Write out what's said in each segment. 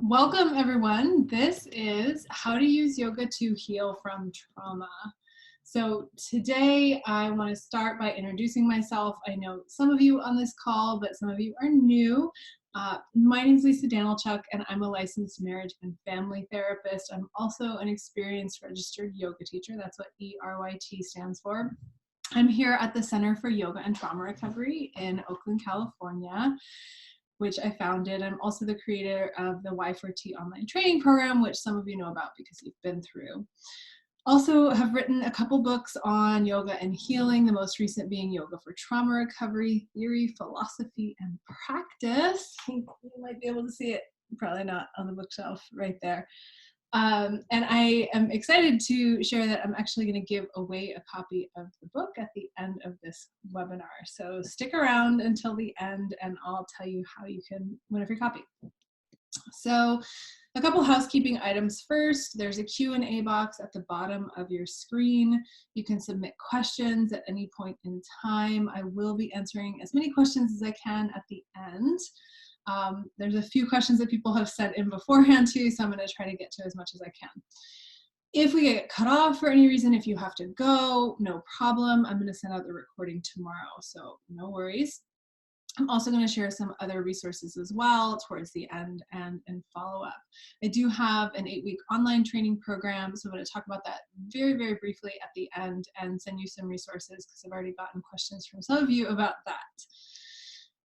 Welcome everyone. This is how to use yoga to heal from trauma. So today I want to start by introducing myself. I know some of you on this call, but some of you are new. My name is Lisa Danilchuk and I'm a licensed marriage and family therapist. I'm also an experienced registered yoga teacher. That's what ERYT stands for. I'm here at the Center for Yoga and Trauma Recovery in Oakland, California, which I founded. I'm also the creator of the Y4T online training program, which some of you know about because you've been through. Also have written a couple books on yoga and healing, the most recent being Yoga for Trauma Recovery, Theory, Philosophy, and Practice. You might be able to see it, probably not on the bookshelf right there. And I am excited to share that I'm actually going to give away a copy of the book at the end of this webinar. So stick around until the end and I'll tell you how you can win a free copy. So a couple housekeeping items first. There's a Q&A box at the bottom of your screen. You can submit questions at any point in time. I will be answering as many questions as I can at the end. There's a few questions that people have sent in beforehand too, so I'm going to try to get to as much as I can. If we get cut off for any reason, if you have to go, no problem. I'm going to send out the recording tomorrow, so no worries. I'm also going to share some other resources as well towards the end and in follow-up. I do have an 8-week online training program, so I'm going to talk about that very, very briefly at the end and send you some resources because I've already gotten questions from some of you about that.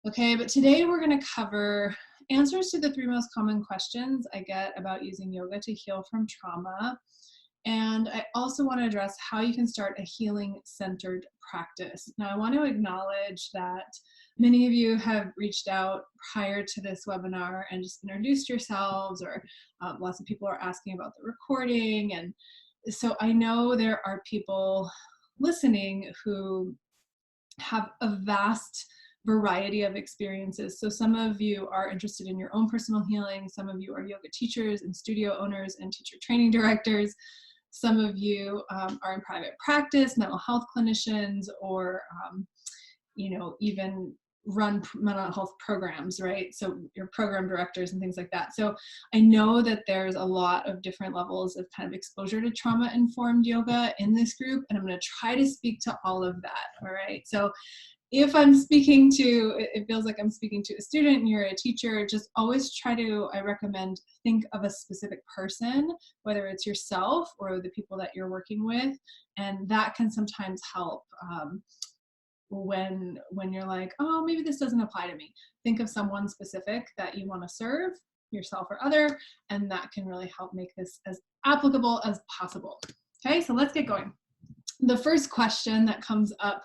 Okay, but today we're going to cover answers to the 3 most common questions I get about using yoga to heal from trauma. And I also want to address how you can start a healing-centered practice. Now, I want to acknowledge that many of you have reached out prior to this webinar and just introduced yourselves, or lots of people are asking about the recording. And so I know there are people listening who have a vast variety of experiences. So some of you are interested in your own personal healing. Some of you are yoga teachers and studio owners and teacher training directors. Some of you are in private practice, mental health clinicians, or even run mental health programs, right? So you're program directors and things like that. So I know that there's a lot of different levels of kind of exposure to trauma-informed yoga in this group, and I'm going to try to speak to all of that, all right? So if I'm speaking to, it feels like I'm speaking to a student and you're a teacher, just always try to, I recommend, think of a specific person, whether it's yourself or the people that you're working with, and that can sometimes help when you're like, oh, maybe this doesn't apply to me. Think of someone specific that you want to serve, yourself or other, and that can really help make this as applicable as possible. Okay, so let's get going. The first question that comes up,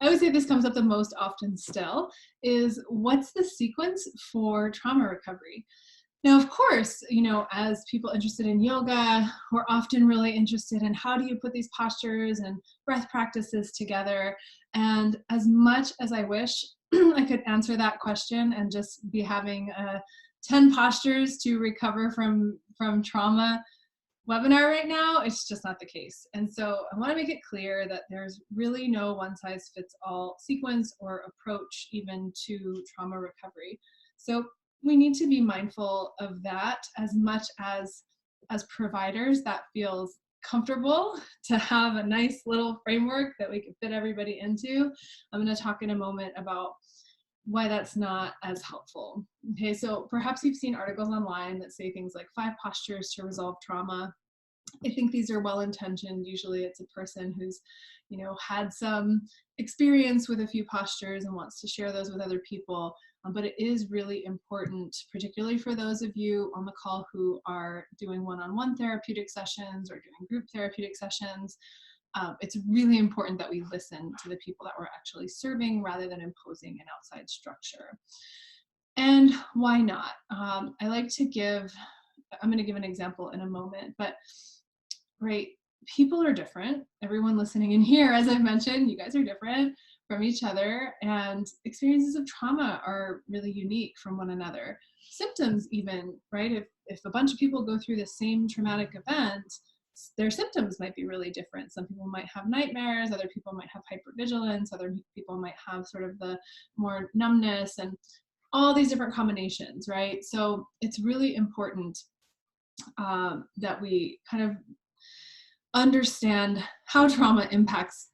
I would say this comes up the most often still, is what's the sequence for trauma recovery? Now, of course, as people interested in yoga, we're often really interested in how do you put these postures and breath practices together. And as much as I wish I could answer that question and just be having 10 postures to recover from trauma webinar right now, it's just not the case. And so I want to make it clear that there's really no one-size-fits-all sequence or approach even to trauma recovery. So we need to be mindful of that. As much as providers, that feels comfortable to have a nice little framework that we can fit everybody into. I'm going to talk in a moment about why that's not as helpful. Okay, so perhaps you've seen articles online that say things like 5 postures to resolve trauma. I think these are well-intentioned. Usually it's a person who's, had some experience with a few postures and wants to share those with other people. But it is really important, particularly for those of you on the call who are doing one-on-one therapeutic sessions or doing group therapeutic sessions. It's really important that we listen to the people that we're actually serving rather than imposing an outside structure. And why not? I'm going to give an example in a moment, but right, people are different. Everyone listening in here, as I've mentioned, you guys are different from each other, and experiences of trauma are really unique from one another. Symptoms even, right? If a bunch of people go through the same traumatic event, their symptoms might be really different. Some people might have nightmares, other people might have hypervigilance, other people might have sort of the more numbness, and all these different combinations, right? So it's really important that we kind of understand how trauma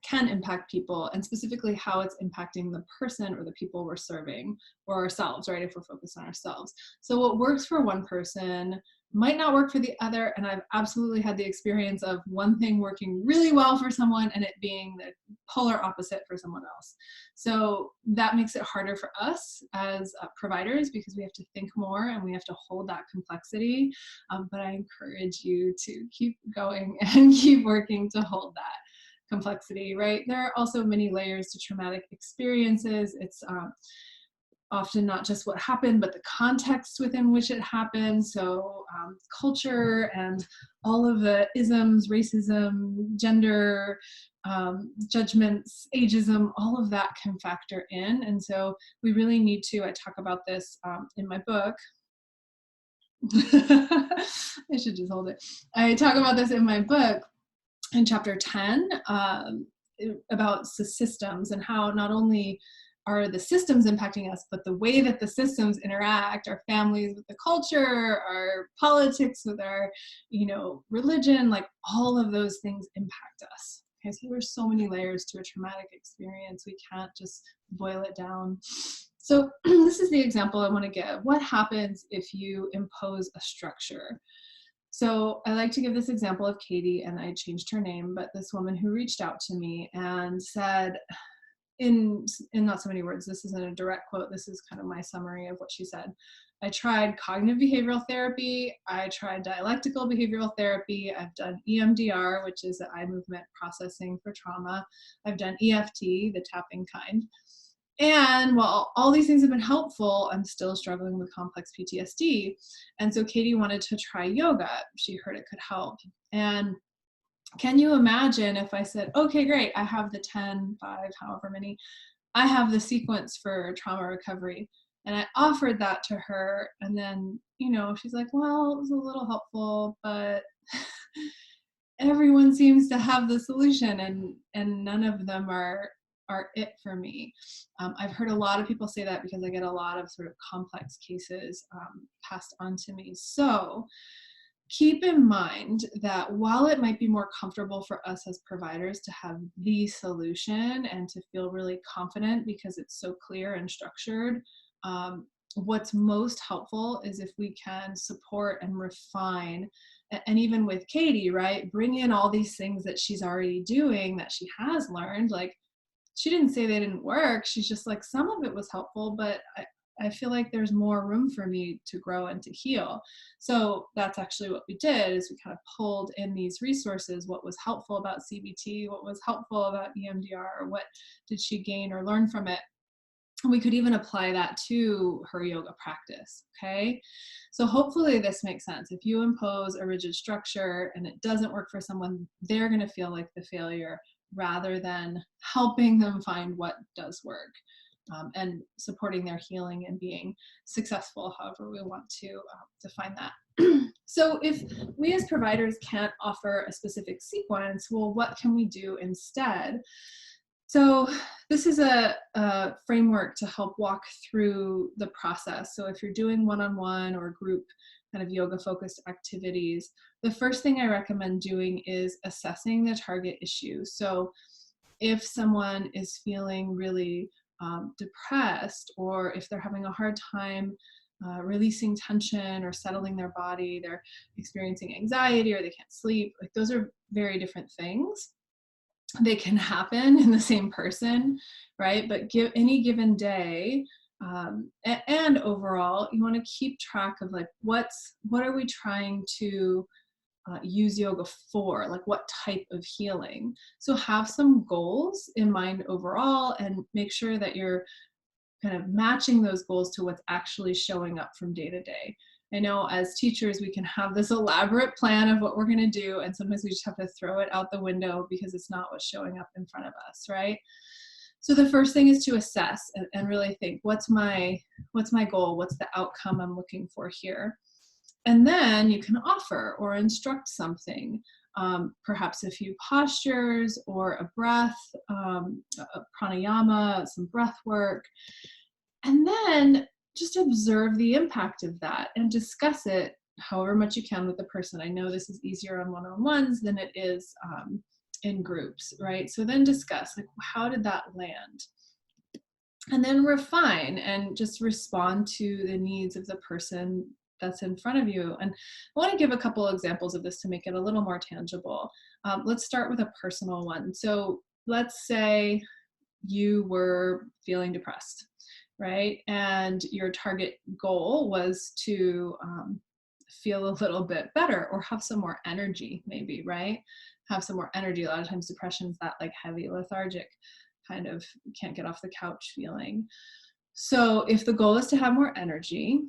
can impact people, and specifically how it's impacting the person or the people we're serving, or ourselves, right, if we're focused on ourselves. So what works for one person might not work for the other, and I've absolutely had the experience of one thing working really well for someone and it being the polar opposite for someone else. So that makes it harder for us as providers, because we have to think more and we have to hold that complexity. But I encourage you to keep going and keep working to hold that complexity, right? There are also many layers to traumatic experiences. It's often not just what happened, but the context within which it happened. So culture and all of the isms, racism, gender, judgments, ageism, all of that can factor in. And so we really need to, I talk about this in my book. I should just hold it. I talk about this in my book in chapter 10 about systems, and how not only are the systems impacting us, but the way that the systems interact, our families with the culture, our politics with our, religion, like all of those things impact us. Okay, so there's so many layers to a traumatic experience. We can't just boil it down. So this is the example I want to give. What happens if you impose a structure? So I like to give this example of Katie, and I changed her name, but this woman who reached out to me and said, in not so many words, this isn't a direct quote, this is kind of my summary of what she said. I tried cognitive behavioral therapy, I tried dialectical behavioral therapy, I've done EMDR, which is the eye movement processing for trauma, I've done EFT, the tapping kind. And while all these things have been helpful, I'm still struggling with complex PTSD. And so Katie wanted to try yoga. She heard it could help. And can you imagine if I said, okay, great, I have the 10, 5, however many, I have the sequence for trauma recovery. And I offered that to her. And then, she's like, well, it was a little helpful, but everyone seems to have the solution, and none of them are it for me. I've heard a lot of people say that because I get a lot of sort of complex cases passed on to me. So keep in mind that while it might be more comfortable for us as providers to have the solution and to feel really confident because it's so clear and structured, what's most helpful is if we can support and refine. And even with Katie, right, bring in all these things that she's already doing, that she has learned. Like, she didn't say they didn't work. She's just like, some of it was helpful, but I feel like there's more room for me to grow and to heal. So that's actually what we did, is we kind of pulled in these resources, what was helpful about CBT, what was helpful about EMDR, or what did she gain or learn from it. We could even apply that to her yoga practice, okay? So hopefully this makes sense. If you impose a rigid structure and it doesn't work for someone, they're gonna feel like the failure rather than helping them find what does work, and supporting their healing and being successful, however we want to define that. So if we as providers can't offer a specific sequence, well, what can we do instead? So this is a framework to help walk through the process. So if you're doing one-on-one or group kind of yoga-focused activities, the first thing I recommend doing is assessing the target issue. So if someone is feeling really depressed, or if they're having a hard time releasing tension or settling their body, they're experiencing anxiety or they can't sleep, like those are very different things. They can happen in the same person, right? But any given day, and overall, you want to keep track of like what are we trying to use yoga for, like what type of healing. So have some goals in mind overall, and make sure that you're kind of matching those goals to what's actually showing up from day to day. I know as teachers, we can have this elaborate plan of what we're going to do, and sometimes we just have to throw it out the window because it's not what's showing up in front of us, right? So the first thing is to assess and really think, what's my goal? What's the outcome I'm looking for here? And then you can offer or instruct something, perhaps a few postures or a breath, a pranayama, some breath work. And then just observe the impact of that and discuss it however much you can with the person. I know this is easier on one-on-ones than it is in groups, right? So then discuss, like, how did that land? And then refine and just respond to the needs of the person that's in front of you. And I want to give a couple examples of this to make it a little more tangible. Let's start with a personal one. So let's say you were feeling depressed, right? And your target goal was to feel a little bit better or have some more energy, maybe, right? Have some more energy. A lot of times depression is that like heavy, lethargic kind of can't get off the couch feeling. So if the goal is to have more energy,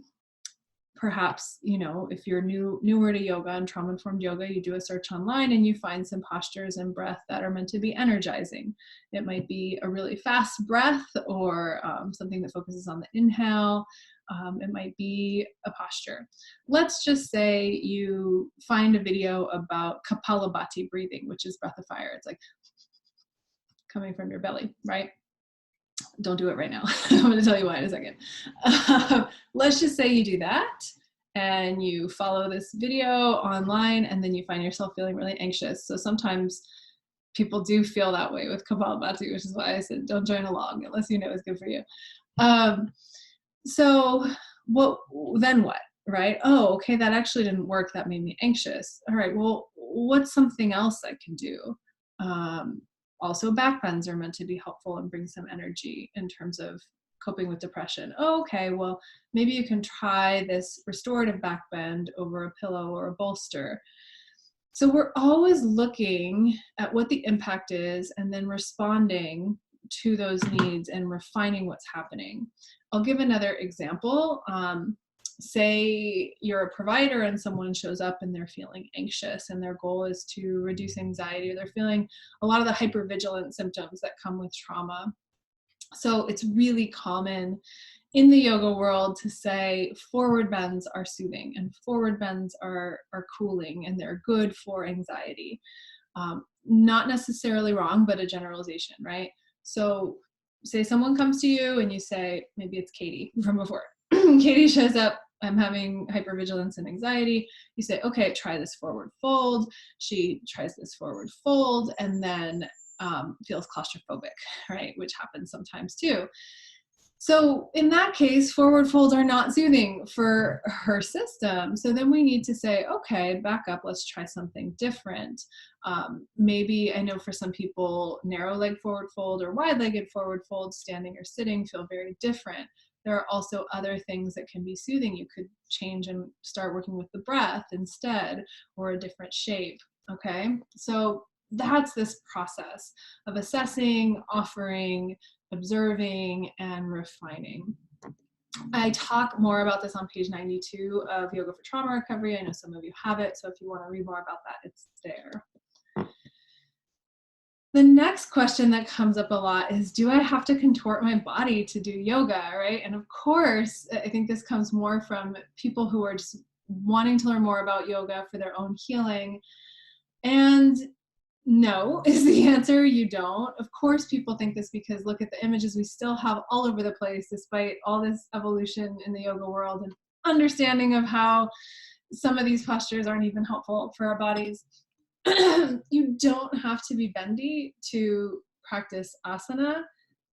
perhaps, you know, if you're newer to yoga and trauma-informed yoga, you do a search online and you find some postures and breath that are meant to be energizing. It might be a really fast breath or something that focuses on the inhale. It might be a posture. Let's just say you find a video about Kapalabhati breathing, which is breath of fire. It's like coming from your belly, right? Don't do it right now. I'm going to tell you why in a second. Let's just say you do that and you follow this video online and then you find yourself feeling really anxious. So sometimes people do feel that way with Kapalabhati, which is why I said don't join along unless you know it's good for you. So then what, right? Oh, okay, that actually didn't work. That made me anxious. All right, well, what's something else I can do? Also, back bends are meant to be helpful and bring some energy in terms of coping with depression. Oh, okay, well, maybe you can try this restorative back bend over a pillow or a bolster. So we're always looking at what the impact is and then responding to those needs and refining what's happening. I'll give another example. Say you're a provider and someone shows up and they're feeling anxious and their goal is to reduce anxiety, or they're feeling a lot of the hypervigilance symptoms that come with trauma. So it's really common in the yoga world to say forward bends are soothing and forward bends are cooling and they're good for anxiety. Not necessarily wrong, but a generalization, right? So say someone comes to you and you say, maybe it's Katie from before. Katie shows up, I'm having hypervigilance and anxiety. You say, okay, try this forward fold. She tries this forward fold and then feels claustrophobic, right? Which happens sometimes too. So in that case, forward folds are not soothing for her system. So then we need to say, okay, back up, let's try something different. Maybe, I know for some people, narrow leg forward fold or wide-legged forward fold, standing or sitting, feel very different. There are also other things that can be soothing. You could change and start working with the breath instead, or a different shape, okay? So that's this process of assessing, offering, observing, and refining. I talk more about this on page 92 of Yoga for Trauma Recovery. I know some of you have it, so if you want to read more about that, it's there. The next question that comes up a lot is, do I have to contort my body to do yoga, right? And of course, I think this comes more from people who are just wanting to learn more about yoga for their own healing. And no is the answer. You don't. Of course people think this because look at the images we still have all over the place despite all this evolution in the yoga world and understanding of how some of these postures aren't even helpful for our bodies. You don't have to be bendy to practice asana,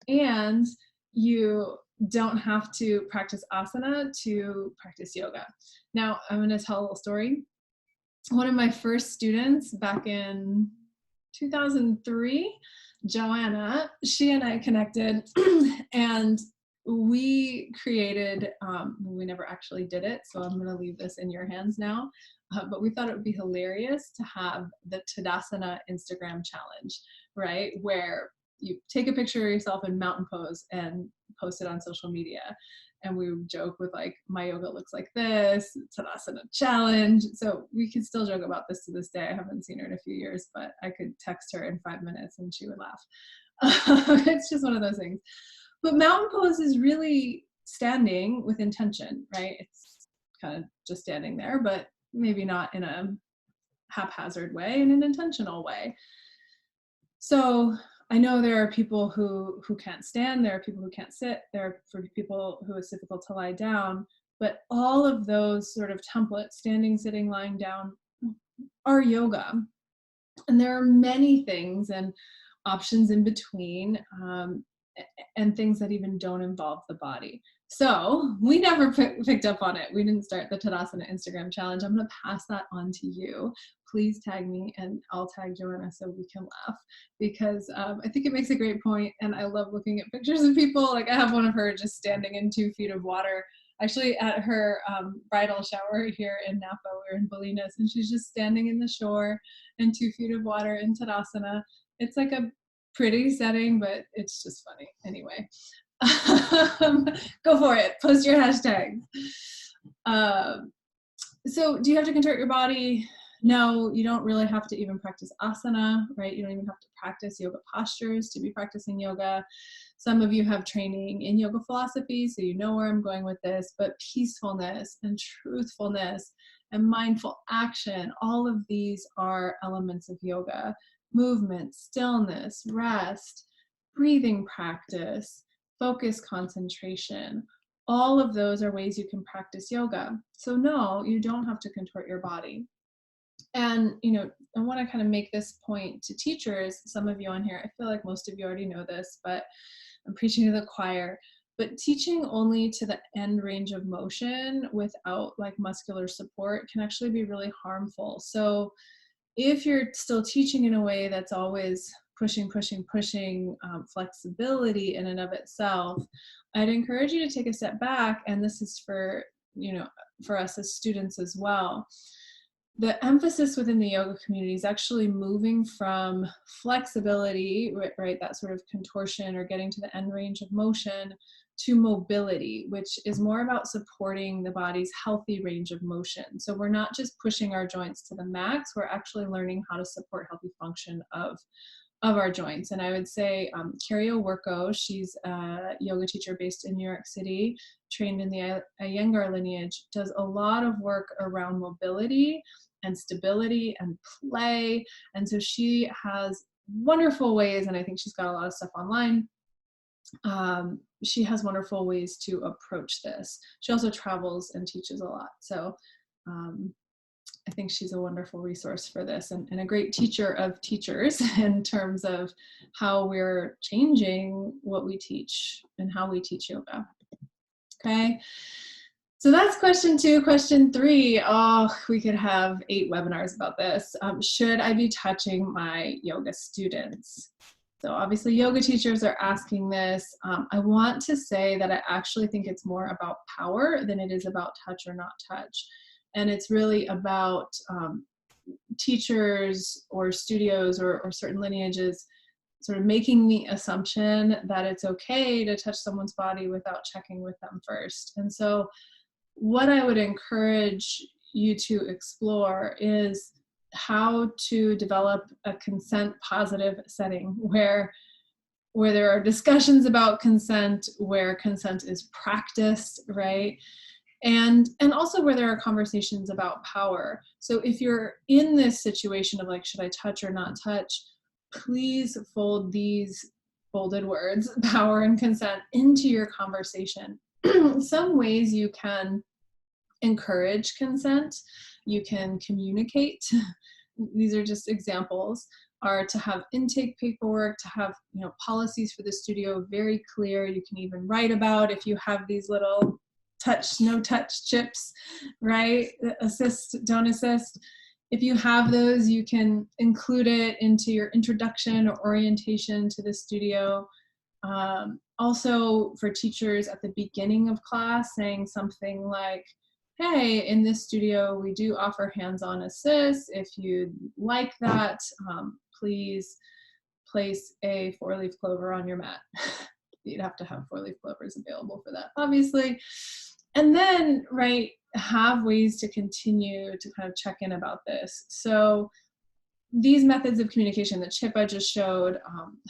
and you don't have to practice asana to practice yoga. Now I'm going to tell a little story. One of my first students back in 2003, Joanna, she and I connected and we created, we never actually did it, so I'm going to leave this in your hands now, but we thought it would be hilarious to have the Tadasana Instagram challenge, right? Where you take a picture of yourself in mountain pose and post it on social media. And we would joke with like, my yoga looks like this, Tadasana challenge. So we can still joke about this to this day. I haven't seen her in a few years, but I could text her in 5 minutes and she would laugh. It's just one of those things. But mountain pose is really standing with intention, right? It's kind of just standing there, but maybe not in a haphazard way, in an intentional way. So I know there are people who can't stand, there are people who can't sit, there are for people who it's difficult to lie down, but all of those sort of templates, standing, sitting, lying down, are yoga. And there are many things and options in between, and things that even don't involve the body. So we never picked up on it. We didn't start the Tadasana Instagram challenge. I'm going to pass that on to you. Please tag me and I'll tag Joanna so we can laugh, because I think it makes a great point, and I love looking at pictures of people. Like I have one of her just standing in 2 feet of water, actually at her bridal shower here in Napa. We're in Bolinas, and she's just standing in the shore in 2 feet of water in Tadasana. It's like a pretty setting, but it's just funny. Anyway, go for it. Post your hashtags. So do you have to contort your body? No, you don't really have to even practice asana, right? You don't even have to practice yoga postures to be practicing yoga. Some of you have training in yoga philosophy, so you know where I'm going with this, but peacefulness and truthfulness and mindful action, all of these are elements of yoga. Movement, stillness, rest, breathing practice, focus, concentration. All of those are ways you can practice yoga. So no, you don't have to contort your body. And, I want to kind of make this point to teachers. Some of you on here, I feel like most of you already know this, but I'm preaching to the choir. But teaching only to the end range of motion without like muscular support can actually be really harmful. So if you're still teaching in a way that's always pushing flexibility in and of itself, I'd encourage you to take a step back. And this is for, for us as students as well. The emphasis within the yoga community is actually moving from flexibility, right, that sort of contortion or getting to the end range of motion, to mobility, which is more about supporting the body's healthy range of motion. So we're not just pushing our joints to the max, we're actually learning how to support healthy function of our joints. And I would say Carrie O'Worko, she's a yoga teacher based in New York City, trained in the Iyengar lineage, does a lot of work around mobility and stability and play. And so she has wonderful ways, and I think she's got a lot of stuff online. She has wonderful ways to approach this. She also travels and teaches a lot. So I think she's a wonderful resource for this, and a great teacher of teachers in terms of how we're changing what we teach and how we teach yoga. Okay. So that's question 2. Question 3, we could have 8 webinars about this. Should I be touching my yoga students? So obviously yoga teachers are asking this. I want to say that I actually think it's more about power than it is about touch or not touch. And it's really about teachers or studios or certain lineages sort of making the assumption that it's okay to touch someone's body without checking with them first. And so what I would encourage you to explore is how to develop a consent positive setting where there are discussions about consent, where consent is practiced, right? And also where there are conversations about power. So if you're in this situation of like, should I touch or not touch, please fold these bolded words, power and consent, into your conversation. Some ways you can encourage consent, you can communicate. These are just examples, are to have intake paperwork, to have policies for the studio very clear. You can even write about if you have these little touch, no touch chips, right? Assist, don't assist. If you have those, you can include it into your introduction or orientation to the studio. Also for teachers at the beginning of class, saying something like, hey, in this studio, we do offer hands-on assist. If you'd like that, please place a 4-leaf clover on your mat. You'd have to have 4-leaf clovers available for that, obviously. And then, right, have ways to continue to kind of check in about this. So these methods of communication that Chip I just showed,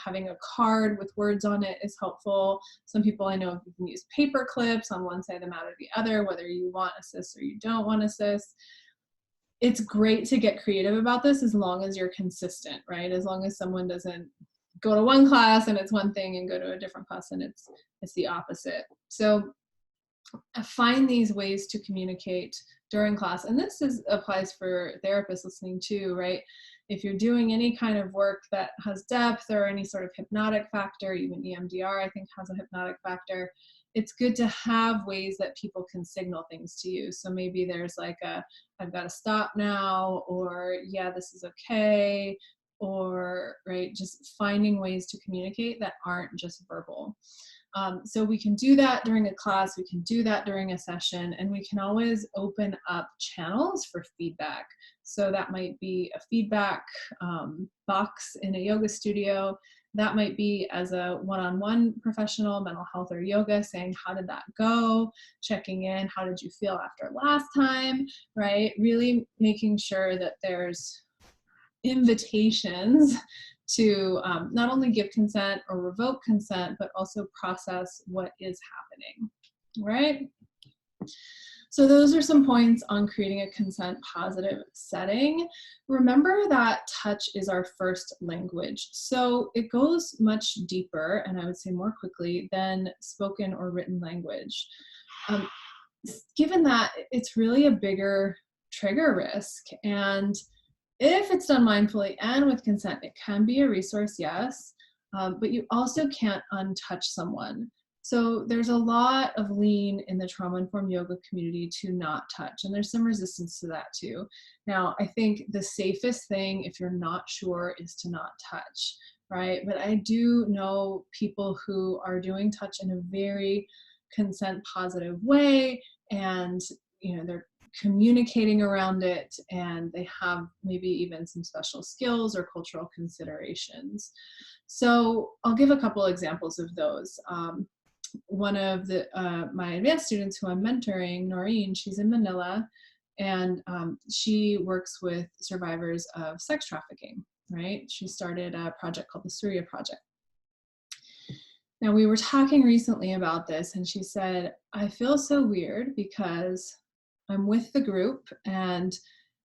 having a card with words on it is helpful. Some people I know can use paper clips on one side of the mat or the other, whether you want assist or you don't want assist. It's great to get creative about this as long as you're consistent, right? As long as someone doesn't go to one class and it's one thing and go to a different class and it's the opposite. So find these ways to communicate during class. And this applies for therapists listening too, right? If you're doing any kind of work that has depth or any sort of hypnotic factor, even EMDR, I think has a hypnotic factor, it's good to have ways that people can signal things to you. So maybe there's like I've got to stop now, or yeah, this is okay, or right, just finding ways to communicate that aren't just verbal. So we can do that during a class, we can do that during a session, and we can always open up channels for feedback. So that might be a feedback box in a yoga studio. That might be as a one-on-one professional, mental health or yoga, saying, how did that go? Checking in, how did you feel after last time, right? Really making sure that there's invitations to not only give consent or revoke consent, but also process what is happening, right? So those are some points on creating a consent positive setting. Remember that touch is our first language. So it goes much deeper, and I would say more quickly, than spoken or written language. Given that it's really a bigger trigger risk, and if it's done mindfully and with consent, it can be a resource, yes, but you also can't untouch someone. So there's a lot of lean in the trauma-informed yoga community to not touch, and there's some resistance to that too. Now, I think the safest thing, if you're not sure, is to not touch, right? But I do know people who are doing touch in a very consent positive way, and they're communicating around it, and they have maybe even some special skills or cultural considerations. So I'll give a couple examples of those. One of my advanced students who I'm mentoring, Noreen, she's in Manila, and she works with survivors of sex trafficking, right? She started a project called the Surya Project. Now, we were talking recently about this, and she said, I feel so weird because I'm with the group, and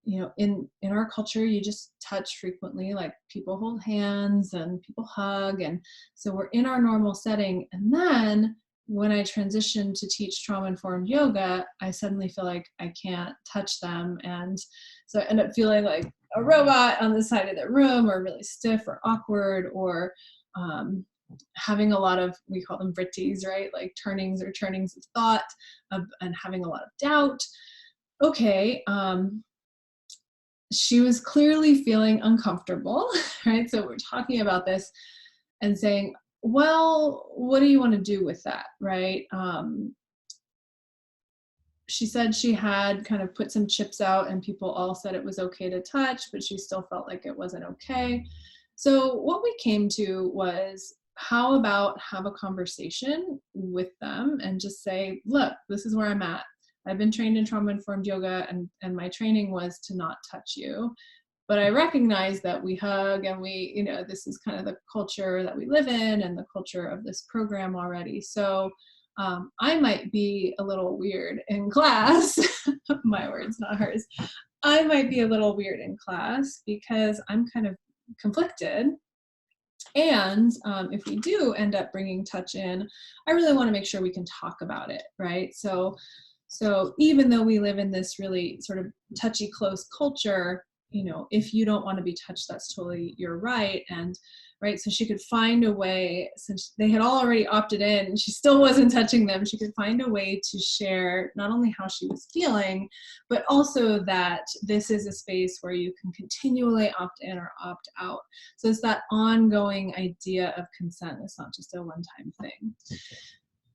in our culture, you just touch frequently, like people hold hands and people hug, and so we're in our normal setting. And then when I transition to teach trauma-informed yoga, I suddenly feel like I can't touch them, and so I end up feeling like a robot on the side of the room, or really stiff or awkward, or having a lot of, we call them vrittis, right? Like turnings of thought, and having a lot of doubt. Okay, she was clearly feeling uncomfortable, right? So we're talking about this and saying, well, what do you want to do with that, right? She said she had kind of put some chips out and people all said it was okay to touch, but she still felt like it wasn't okay. So what we came to was, how about have a conversation with them and just say, look, this is where I'm at. I've been trained in trauma-informed yoga, and my training was to not touch you. But I recognize that we hug, and we, this is kind of the culture that we live in and the culture of this program already. So I might be a little weird in class, my words, not hers. I might be a little weird in class because I'm kind of conflicted. And if we do end up bringing touch in, I really want to make sure we can talk about it, right? So even though we live in this really sort of touchy, close culture, if you don't want to be touched, that's totally your right. And right, so she could find a way, since they had already opted in and she still wasn't touching them, she could find a way to share not only how she was feeling, but also that this is a space where you can continually opt in or opt out. So it's that ongoing idea of consent. It's not just a one-time thing.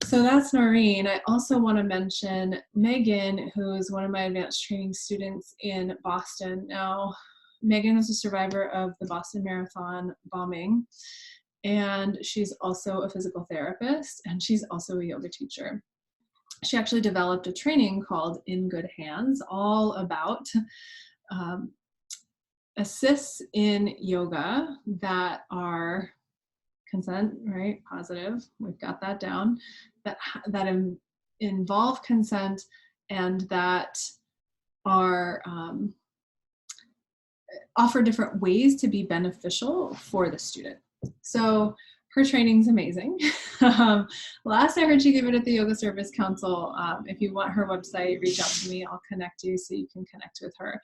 So that's Noreen. I also want to mention Megan, who's one of my advanced training students in Boston. Now, Megan is a survivor of the Boston Marathon bombing, and she's also a physical therapist, and she's also a yoga teacher. She actually developed a training called In Good Hands, all about assists in yoga that are consent, right? Positive, we've got that down, that involve consent and that are offer different ways to be beneficial for the student, So her training's amazing. Last I heard she gave it at the Yoga Service Council. If you want her website, reach out to me. I'll connect you so you can connect with her.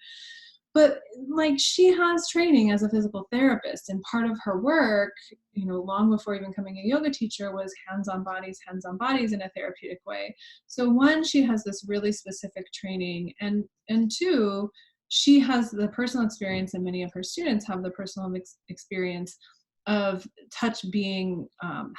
But like, she has training as a physical therapist, and part of her work, long before even becoming a yoga teacher, was hands-on bodies in a therapeutic way. So one, she has this really specific training, and two, she has the personal experience, and many of her students have the personal experience of touch being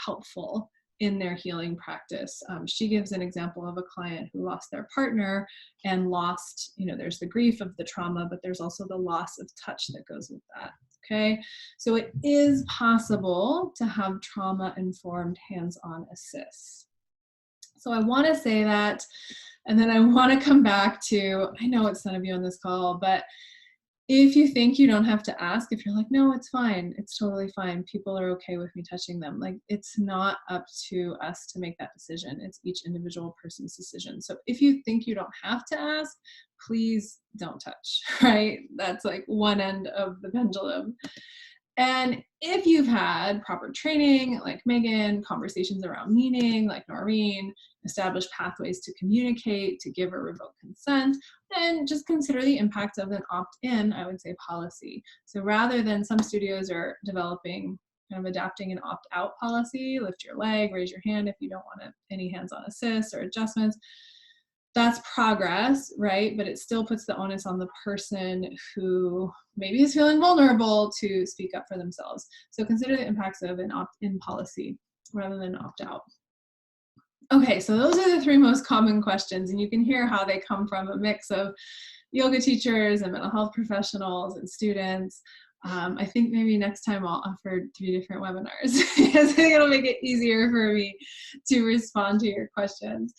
helpful in their healing practice. She gives an example of a client who lost their partner and lost, there's the grief of the trauma, but there's also the loss of touch that goes with that. Okay, so it is possible to have trauma-informed hands-on assists. So I want to say that, and then I want to come back to, I know it's none of you on this call, but if you think you don't have to ask, if you're like, no, it's fine, it's totally fine, people are okay with me touching them, like, it's not up to us to make that decision. It's each individual person's decision. So if you think you don't have to ask, please don't touch, right? That's like one end of the pendulum. And if you've had proper training, like Megan, conversations around meaning, like Noreen, establish pathways to communicate, to give or revoke consent, then just consider the impact of an opt-in, I would say, policy. So rather than, some studios are developing, kind of adapting an opt-out policy, lift your leg, raise your hand if you don't want any hands-on assists or adjustments. That's progress, right? But it still puts the onus on the person who maybe is feeling vulnerable to speak up for themselves. So consider the impacts of an opt-in policy rather than opt-out. Okay, so those are the three most common questions, and you can hear how they come from a mix of yoga teachers and mental health professionals and students. I think maybe next time I'll offer 3 different webinars because I think it'll make it easier for me to respond to your questions.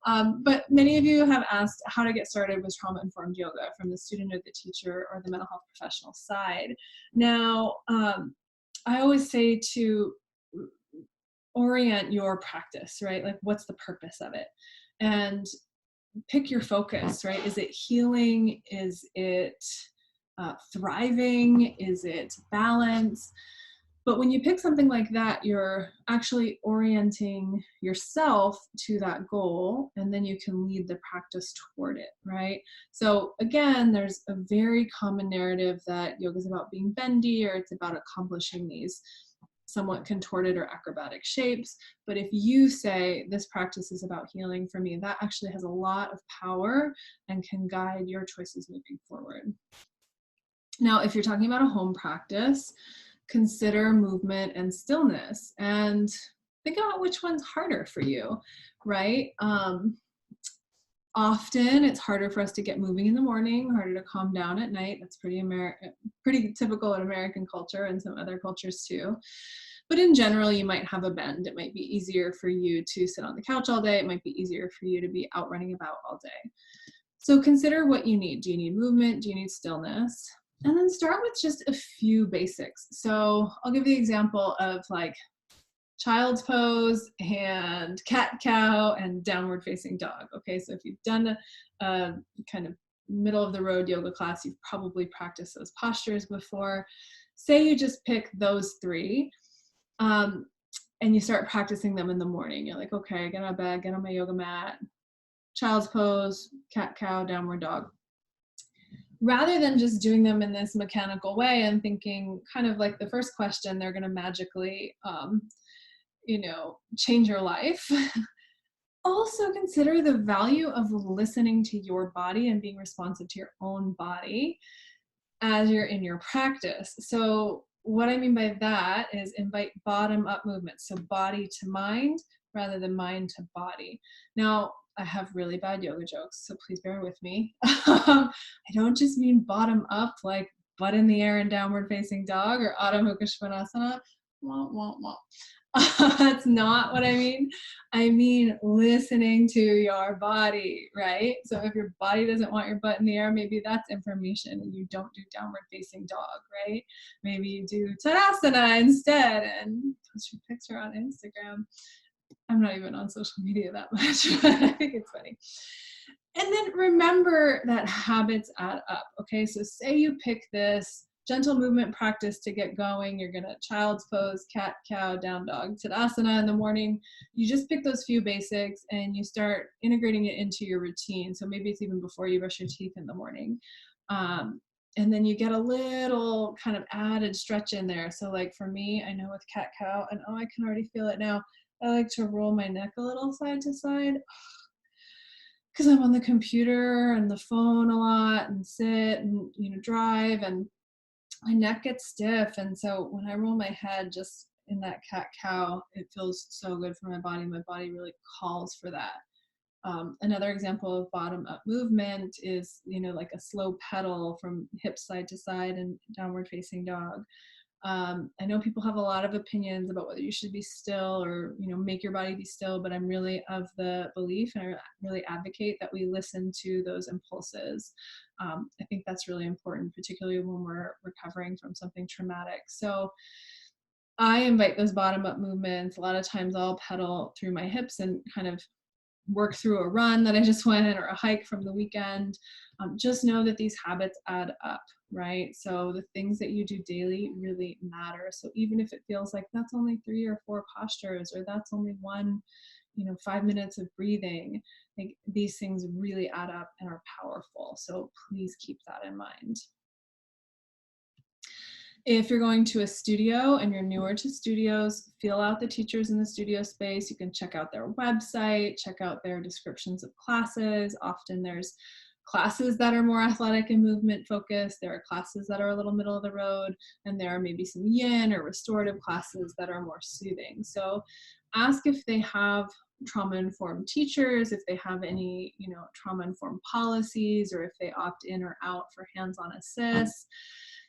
But many of you have asked how to get started with trauma-informed yoga from the student or the teacher or the mental health professional side. Now, I always say to orient your practice, right? Like, what's the purpose of it? And pick your focus, right? Is it healing? Is it thriving? Is it balance? But when you pick something like that, you're actually orienting yourself to that goal, and then you can lead the practice toward it, right? So again, there's a very common narrative that yoga is about being bendy, or it's about accomplishing these somewhat contorted or acrobatic shapes. But if you say, this practice is about healing for me, that actually has a lot of power and can guide your choices moving forward. Now, if you're talking about a home practice, consider movement and stillness, and think about which one's harder for you, right? Often it's harder for us to get moving in the morning, harder to calm down at night. That's pretty typical in American culture and some other cultures too. But in general, you might have a bend. It might be easier for you to sit on the couch all day. It might be easier for you to be out running about all day. So consider what you need. Do you need movement? Do you need stillness? And then start with just a few basics. So I'll give the example of like child's pose and cat-cow and downward facing dog. Okay, so if you've done a kind of middle of the road yoga class, you've probably practiced those postures before. Say you just pick those 3 and you start practicing them in the morning. You're like, okay, get out of bed, get on my yoga mat, child's pose, cat-cow, downward dog. Rather than just doing them in this mechanical way and thinking kind of like the first question, they're going to magically, change your life. Also consider the value of listening to your body and being responsive to your own body as you're in your practice. So what I mean by that is invite bottom-up movements, so body to mind rather than mind to body. Now, I have really bad yoga jokes, so please bear with me. I don't just mean bottom up, like butt in the air and downward facing dog or Adho Mukha Svanasana. Wah, wah, wah. That's not what I mean. I mean listening to your body, right? So if your body doesn't want your butt in the air, maybe that's information and you don't do downward facing dog, right? Maybe you do Tadasana instead and post your picture on Instagram. I'm not even on social media that much, but I think it's funny. And then remember that habits add up, okay? So say you pick this gentle movement practice to get going. You're gonna child's pose, cat, cow, down dog, Tadasana in the morning. You just pick those few basics and you start integrating it into your routine. So maybe it's even before you brush your teeth in the morning. And then you get a little kind of added stretch in there. So like for me, I know with cat cow, and oh, I can already feel it now. I like to roll my neck a little side to side because I'm on the computer and the phone a lot and sit and, drive, and my neck gets stiff. And so when I roll my head just in that cat cow, it feels so good for my body. My body really calls for that. Another example of bottom up movement is, like a slow pedal from hip side to side and downward facing dog. I know people have a lot of opinions about whether you should be still or, make your body be still, but I'm really of the belief, and I really advocate that we listen to those impulses. I think that's really important, particularly when we're recovering from something traumatic. So I invite those bottom up movements. A lot of times I'll pedal through my hips and kind of work through a run that I just went or a hike from the weekend. Just know that these habits add up, right? So the things that you do daily really matter. So even if it feels like that's only 3 or 4 postures, or that's only one, 5 minutes of breathing, like these things really add up and are powerful. So please keep that in mind. If you're going to a studio and you're newer to studios, feel out the teachers in the studio space. You can check out their website, check out their descriptions of classes. Often there's classes that are more athletic and movement focused. There are classes that are a little middle of the road, and there are maybe some yin or restorative classes that are more soothing. So ask if they have trauma-informed teachers, if they have any, trauma-informed policies, or if they opt in or out for hands-on assists.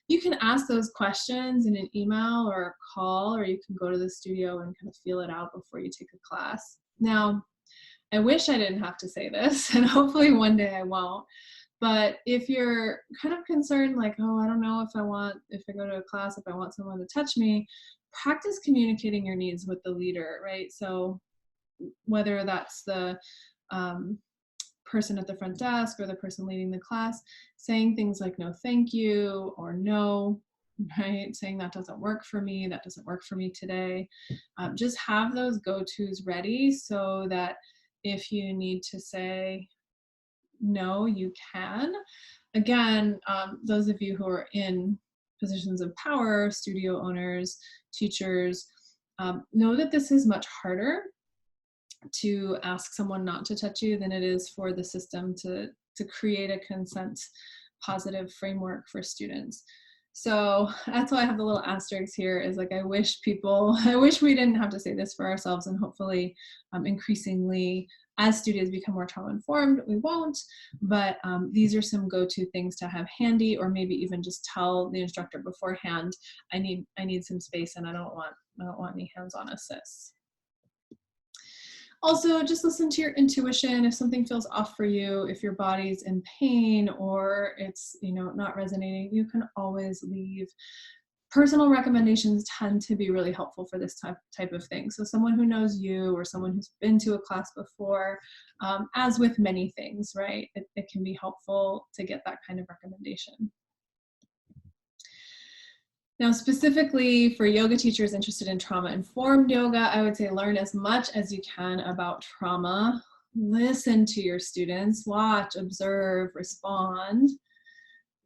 You can ask those questions in an email or a call, or you can go to the studio and kind of feel it out before you take a class. Now, I wish I didn't have to say this, and hopefully one day I won't, but if you're kind of concerned, like, oh, I don't know if I go to a class, if I want someone to touch me, practice communicating your needs with the leader, right? So whether that's the person at the front desk or the person leading the class, saying things like no thank you or no, right? Saying that doesn't work for me, that doesn't work for me today. Just have those go-tos ready so that if you need to say no, you can. Again, those of you who are in positions of power, studio owners, teachers, know that this is much harder to ask someone not to touch you than it is for the system to create a consent positive framework for students. So that's why I have the little asterisks here, is like, I wish we didn't have to say this for ourselves, and hopefully increasingly as studios become more trauma informed, we won't, but these are some go-to things to have handy, or maybe even just tell the instructor beforehand, I need some space and I don't want any hands-on assists. Also, just listen to your intuition. If something feels off for you, if your body's in pain or it's not resonating, you can always leave. Personal recommendations tend to be really helpful for this type of thing. So someone who knows you, or someone who's been to a class before, as with many things, right? It can be helpful to get that kind of recommendation. Now, specifically for yoga teachers interested in trauma-informed yoga, I would say learn as much as you can about trauma. Listen to your students, watch, observe, respond.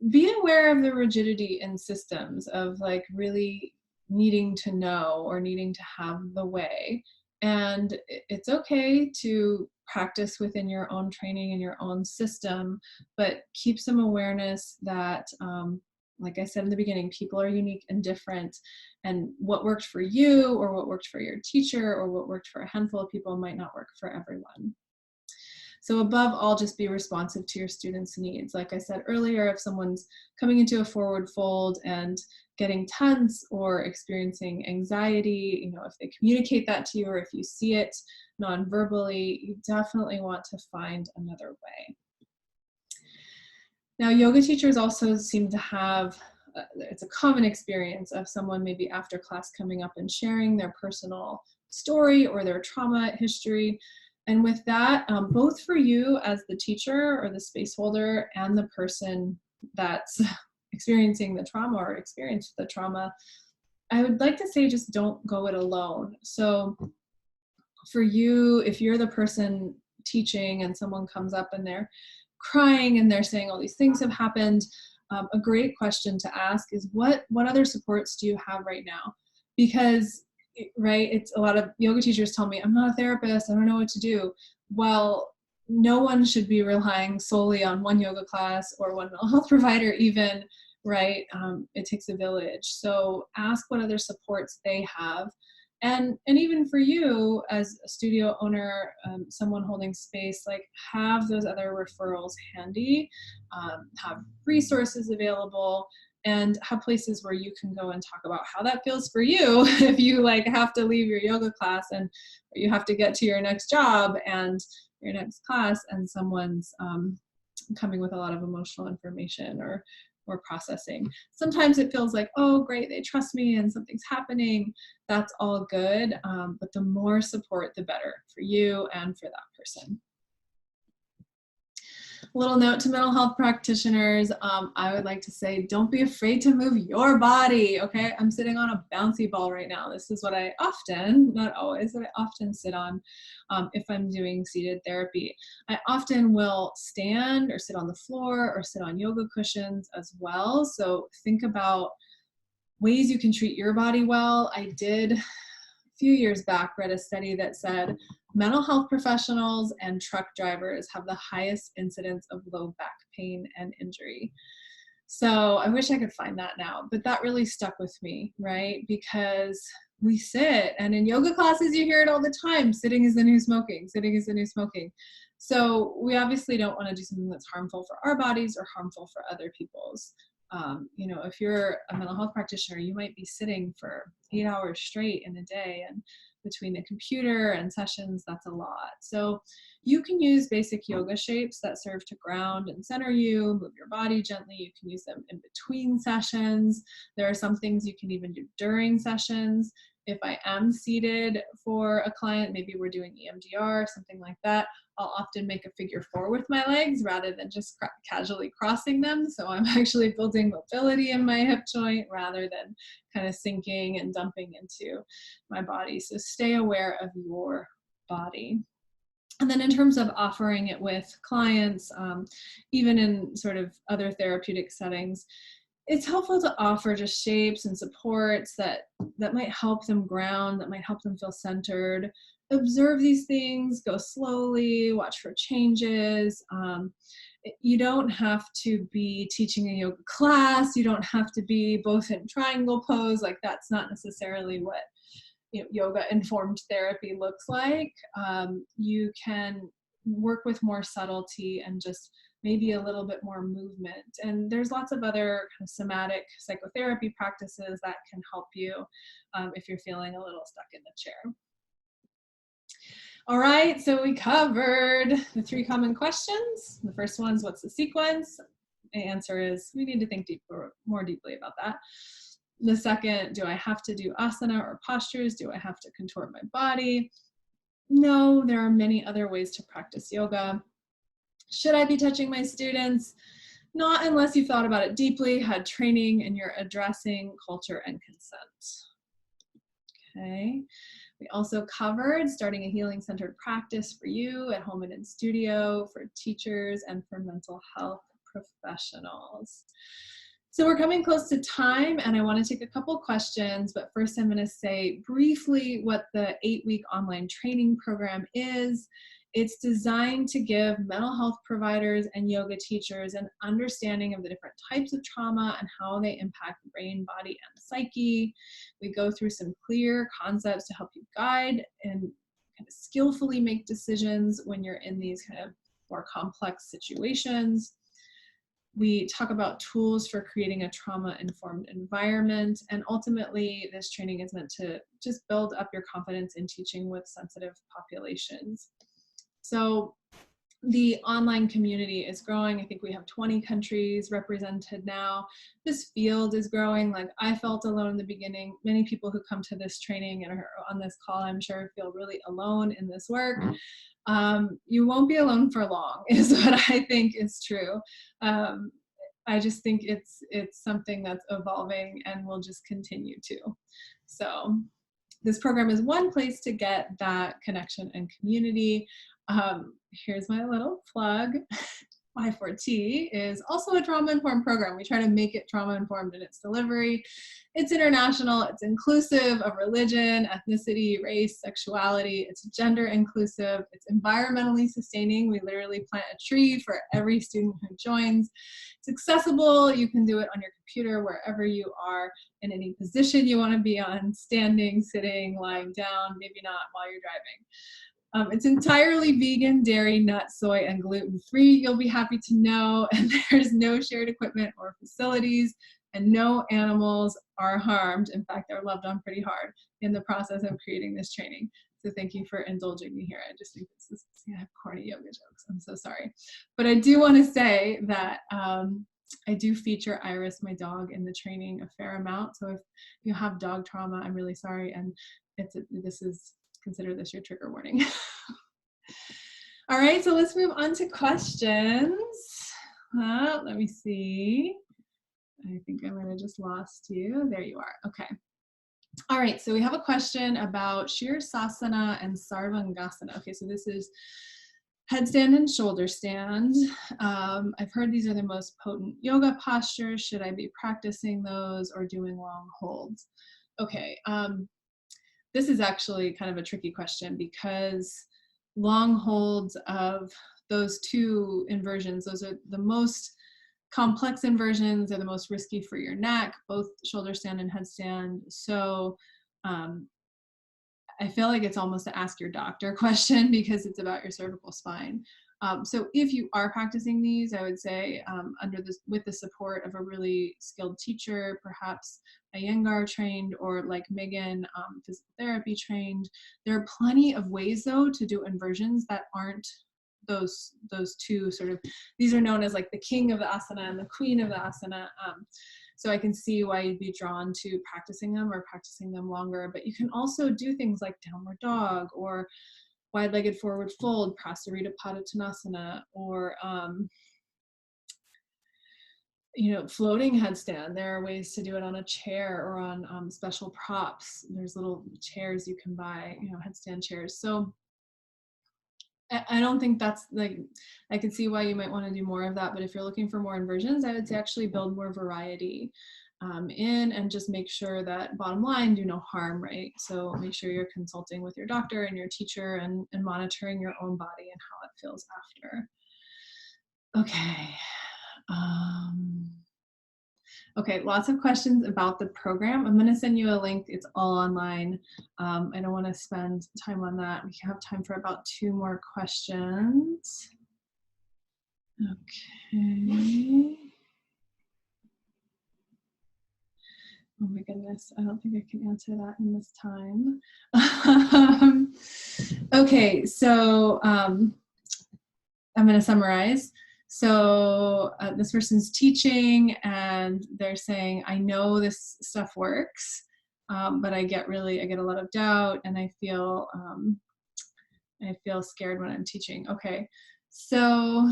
Be aware of the rigidity in systems of like really needing to know or needing to have the way. And it's okay to practice within your own training and your own system, but keep some awareness that like I said in the beginning, people are unique and different, and what worked for you or what worked for your teacher or what worked for a handful of people might not work for everyone. So above all, just be responsive to your students' needs. Like I said earlier, if someone's coming into a forward fold and getting tense or experiencing anxiety, if they communicate that to you or if you see it non-verbally, you definitely want to find another way. Now, yoga teachers also seem to have, it's a common experience of someone maybe after class coming up and sharing their personal story or their trauma history. And with that, both for you as the teacher or the space holder and the person that's experiencing the trauma or experienced the trauma, I would like to say just don't go it alone. So for you, if you're the person teaching and someone comes up and they're crying and they're saying all these things have happened, a great question to ask is what other supports do you have right now? Because right, it's a lot of yoga teachers tell me, I'm not a therapist, I don't know what to do. Well, no one should be relying solely on one yoga class or one mental health provider even, right? It takes a village. So ask what other supports they have. And even for you as a studio owner, someone holding space, like have those other referrals handy, have resources available, and have places where you can go and talk about how that feels for you if you like have to leave your yoga class and you have to get to your next job and your next class, and someone's coming with a lot of emotional information or processing. Sometimes it feels like, oh great, they trust me and something's happening. That's all good, but the more support the better for you and for that person. Little note to mental health practitioners, I would like to say, don't be afraid to move your body, okay? I'm sitting on a bouncy ball right now. This is what I often, not always, but I often sit on if I'm doing seated therapy. I often will stand or sit on the floor or sit on yoga cushions as well. So think about ways you can treat your body well. I did few years back read a study that said mental health professionals and truck drivers have the highest incidence of low back pain and injury. So I wish I could find that now, but that really stuck with me, right? Because we sit, and in yoga classes you hear it all the time, sitting is the new smoking, sitting is the new smoking. So we obviously don't want to do something that's harmful for our bodies or harmful for other people's. You know, if you're a mental health practitioner, you might be sitting for 8 hours straight in a day, and between the computer and sessions, that's a lot. So you can use basic yoga shapes that serve to ground and center you, move your body gently. You can use them in between sessions. There are some things you can even do during sessions. If I am seated for a client, maybe we're doing EMDR, something like that, I'll often make a figure 4 with my legs rather than just casually crossing them. So I'm actually building mobility in my hip joint rather than kind of sinking and dumping into my body. So stay aware of your body. And then in terms of offering it with clients, even in sort of other therapeutic settings, it's helpful to offer just shapes and supports that might help them ground, that might help them feel centered. Observe these things, go slowly, watch for changes. You don't have to be teaching a yoga class. You don't have to be both in triangle pose. Like that's not necessarily what yoga informed therapy looks like. You can work with more subtlety and just maybe a little bit more movement. And there's lots of other kind of somatic psychotherapy practices that can help you if you're feeling a little stuck in the chair. All right, so we covered the 3 common questions. The first one's, what's the sequence? The answer is, we need to think more deeply about that. The second, do I have to do asana or postures? Do I have to contort my body? No, there are many other ways to practice yoga. Should I be touching my students? Not unless you've thought about it deeply, had training, and you're addressing culture and consent. Okay. We also covered starting a healing-centered practice for you at home and in studio, for teachers, and for mental health professionals. So we're coming close to time, and I want to take a couple questions, but first I'm going to say briefly what the 8-week online training program is. It's designed to give mental health providers and yoga teachers an understanding of the different types of trauma and how they impact the brain, body, and psyche. We go through some clear concepts to help you guide and kind of skillfully make decisions when you're in these kind of more complex situations. We talk about tools for creating a trauma-informed environment, and ultimately this training is meant to just build up your confidence in teaching with sensitive populations. So the online community is growing. I think we have 20 countries represented now. This field is growing. Like I felt alone in the beginning. Many people who come to this training and are on this call, I'm sure, feel really alone in this work. You won't be alone for long is what I think is true. I just think it's something that's evolving and will just continue to. So this program is one place to get that connection and community. Here's my little plug. Y4T is also a trauma-informed program. We try to make it trauma-informed in its delivery. It's international, it's inclusive of religion, ethnicity, race, sexuality. It's gender inclusive, it's environmentally sustaining. We literally plant a tree for every student who joins. It's accessible, you can do it on your computer wherever you are, in any position you want to be on, standing, sitting, lying down, maybe not while you're driving. It's entirely vegan, dairy, nut, soy, and gluten-free, you'll be happy to know, and there's no shared equipment or facilities, and no animals are harmed. In fact, they're loved on pretty hard in the process of creating this training. So thank you for indulging me here. I just think this is, I have corny yoga jokes. I'm so sorry. But I do want to say that I do feature Iris, my dog, in the training a fair amount. So if you have dog trauma, I'm really sorry. And consider this your trigger warning. All right, so let's move on to questions. Let me see. I think I might have just lost you. There you are. Okay. All right, so we have a question about Shirsasana and Sarvangasana. Okay, so this is headstand and shoulder stand. I've heard these are the most potent yoga postures. Should I be practicing those or doing long holds? Okay, this is actually kind of a tricky question because long holds of those two inversions, those are the most complex inversions, they're the most risky for your neck, both shoulder stand and headstand. So I feel like it's almost a ask your doctor question because it's about your cervical spine. So if you are practicing these, I would say with the support of a really skilled teacher, perhaps Iyengar trained or like Megan, physical therapy trained. There are plenty of ways though to do inversions that aren't those two sort of, these are known as like the king of the asana and the queen of the asana. So I can see why you'd be drawn to practicing them or practicing them longer, but you can also do things like downward dog or wide-legged forward fold, Prasarita Padottanasana, or floating headstand. There are ways to do it on a chair or on special props. There's little chairs you can buy, headstand chairs. So I don't think that's like, I could see why you might want to do more of that, but if you're looking for more inversions, I would say actually build more variety in and just make sure that, bottom line, do no harm, right? So make sure you're consulting with your doctor and your teacher and monitoring your own body and how it feels after. Okay. Okay, lots of questions about the program. I'm going to send you a link. It's all online. I don't want to spend time on that. We have time for about 2 more questions. Okay. Oh my goodness, I don't think I can answer that in this time. Okay, so I'm going to summarize. So this person's teaching and they're saying, I know this stuff works, but I get a lot of doubt and I feel scared when I'm teaching. Okay, so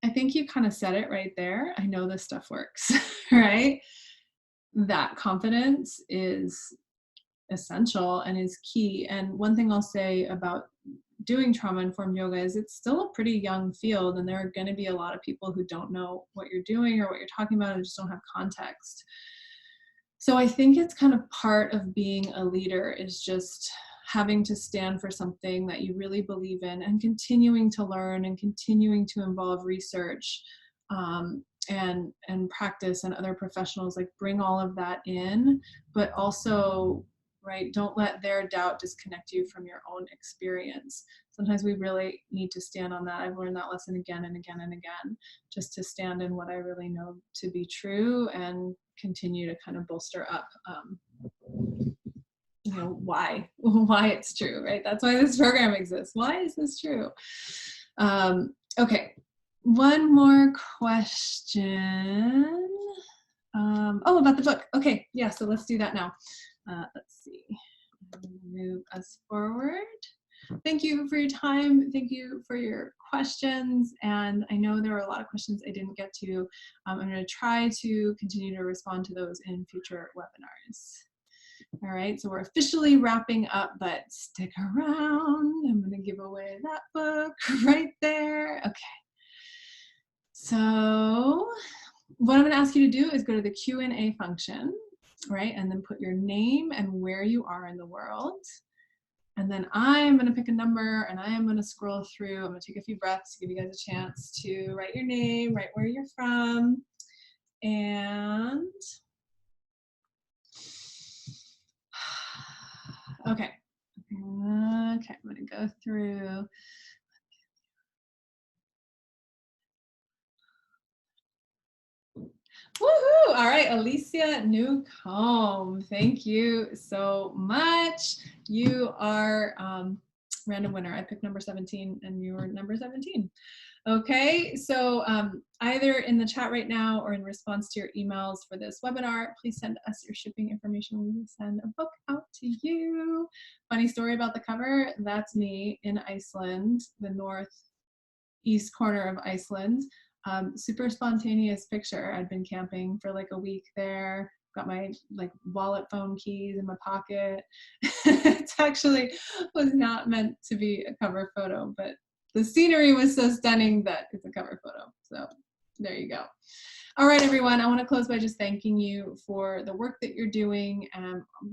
I think you kind of said it right there. I know this stuff works, right? That confidence is essential and is key. And one thing I'll say about doing trauma-informed yoga is it's still a pretty young field and there are going to be a lot of people who don't know what you're doing or what you're talking about and just don't have context. So I think it's kind of part of being a leader is just having to stand for something that you really believe in and continuing to learn and continuing to involve research and practice and other professionals, like bring all of that in, but also, right, don't let their doubt disconnect you from your own experience. Sometimes we really need to stand on that. I've learned that lesson again and again and again, just to stand in what I really know to be true and continue to kind of bolster up why it's true, right? That's why this program exists. Why is this true? Okay, one more question. About the book. Okay, yeah, so let's do that now. Let's see. Move us forward. Thank you for your time. Thank you for your questions. And I know there were a lot of questions I didn't get to. I'm going to try to continue to respond to those in future webinars. All right, so we're officially wrapping up, but stick around. I'm going to give away that book right there. Okay. So what I'm going to ask you to do is go to the Q&A function, right? And then put your name and where you are in the world. And then I'm going to pick a number and I am going to scroll through. I'm going to take a few breaths, give you guys a chance to write your name, write where you're from. And okay. Okay, I'm going to go through. Woohoo! All right, Alicia Newcomb, thank you so much. You are random winner. I picked number 17 and you were number 17. Okay, so either in the chat right now or in response to your emails for this webinar, please send us your shipping information. We will send a book out to you. Funny story about the cover, that's me in Iceland, the northeast corner of Iceland. Super spontaneous picture. I'd been camping for like a week there, got my like wallet phone keys in my pocket. It actually was not meant to be a cover photo, but the scenery was so stunning that it's a cover photo. So there you go. All right, everyone, I want to close by just thanking you for the work that you're doing,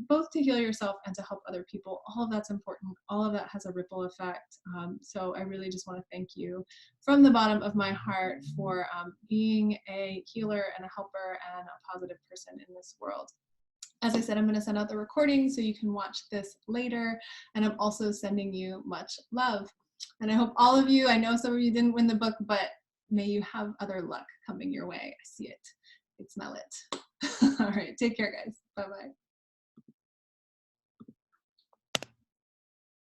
both to heal yourself and to help other people. All of that's important. All of that has a ripple effect. So I really just want to thank you from the bottom of my heart for being a healer and a helper and a positive person in this world. As I said, I'm going to send out the recording so you can watch this later. And I'm also sending you much love. And I hope all of you, I know some of you didn't win the book, but may you have other luck coming your way. I see it. I smell it. All right. Take care, guys. Bye-bye.